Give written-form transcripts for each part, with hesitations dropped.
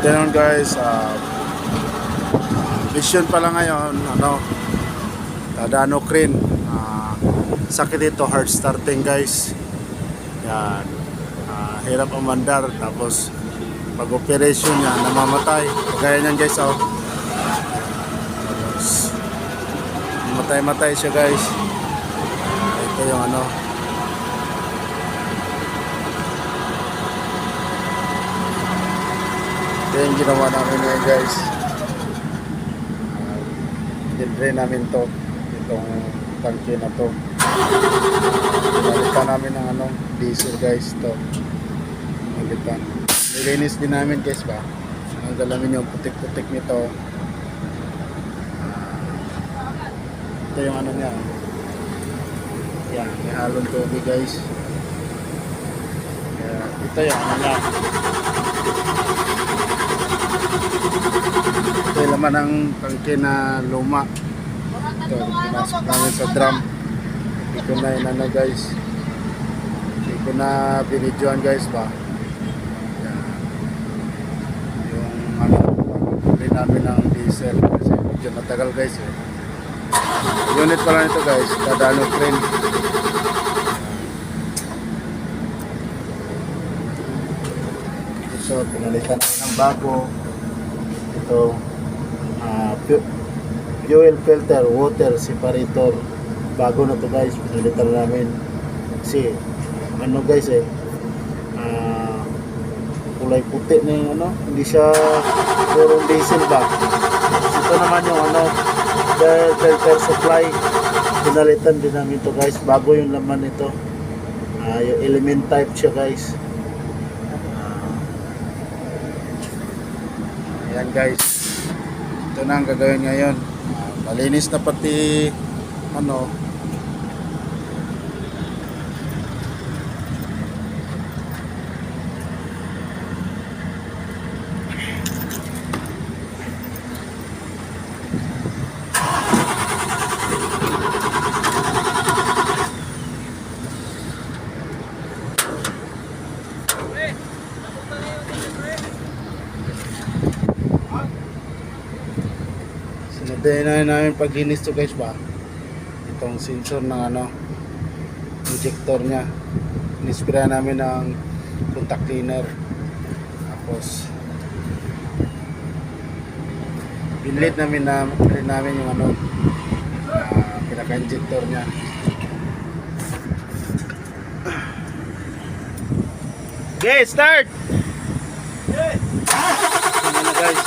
afternoon guys. Mission pala ngayon, Tadano Crane. Sakit ito, hard starting guys. Yan. Hirap umandar, tapos pag operation niya, namamatay. Kagaya niyan guys, Tapos, matay-matay siya guys. Ito yung ito yung ginawa namin ngayon guys. Dinre namin to, itong tangke na to. Pinalitan namin ng diesel guys to. Pinalitan. Nilinis din namin guys ba. Ang galamin yung putik-putik nito. Ito yung niya. Yan, may halong tubig guys. Ito yung niya. Ito yung laman ng tangke na luma. Ito, pinasok namin sa drum. Hindi ko na guys. Hindi ko na binidyoan guys ba. Yung namin ng diesel kasi medyo matagal guys Unit pala nito guys, Tadano Crane. So pinalitan namin ng bago. Ito fuel filter, water separator, bago na to guys, pinalitan namin kasi guys kulay puti na yung hindi siya puro diesel ba. Ito naman yung filter supply, pinalitan din namin to guys, bago yung laman nito. Yung element type siya guys. Ayan guys, ito na ang gagawin ngayon. Malinis na pati sinadayin na namin paglinis to guys ba. Itong sensor ng injector nya, inispira namin ng contact cleaner, tapos pinlit namin yung pinaka-injector nya. Okay, start! Okay. Guys,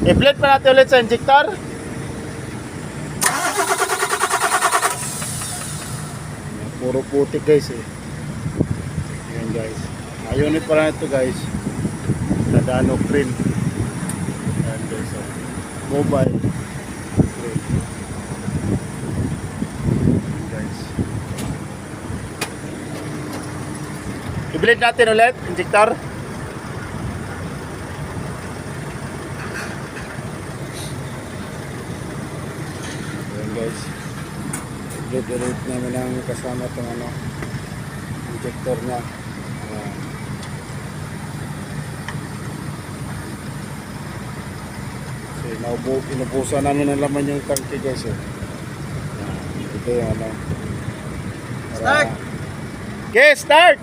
i-plate pa natin ulit sa injector. Puro putik guys Ayan guys. Unit pa lang ito guys. Tadano Crane. Ayan guys. Mobile crane. Ayan guys. I-plate natin ulit injector. Guys, i-delete namin ang kasama itong injector nya. So, inubusan namin ng laman yung tangke guys ito yung Start! Okay, start!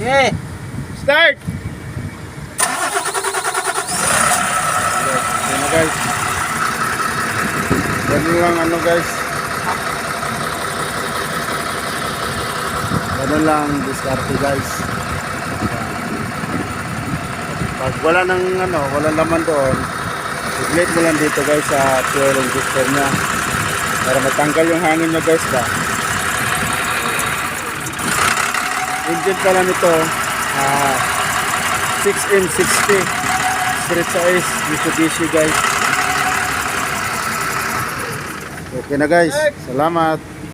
Okay. Start! Ayan na guys. Ganun lang guys. Ganun lang diskarte guys. Pag wala nang walang laman doon, i-plate mo lang dito guys sa fuel injector nya para matanggal yung hangin nya guys ba. Engine pala nito 6M60 straight size Mitsubishi guys. Okay na guys, salamat.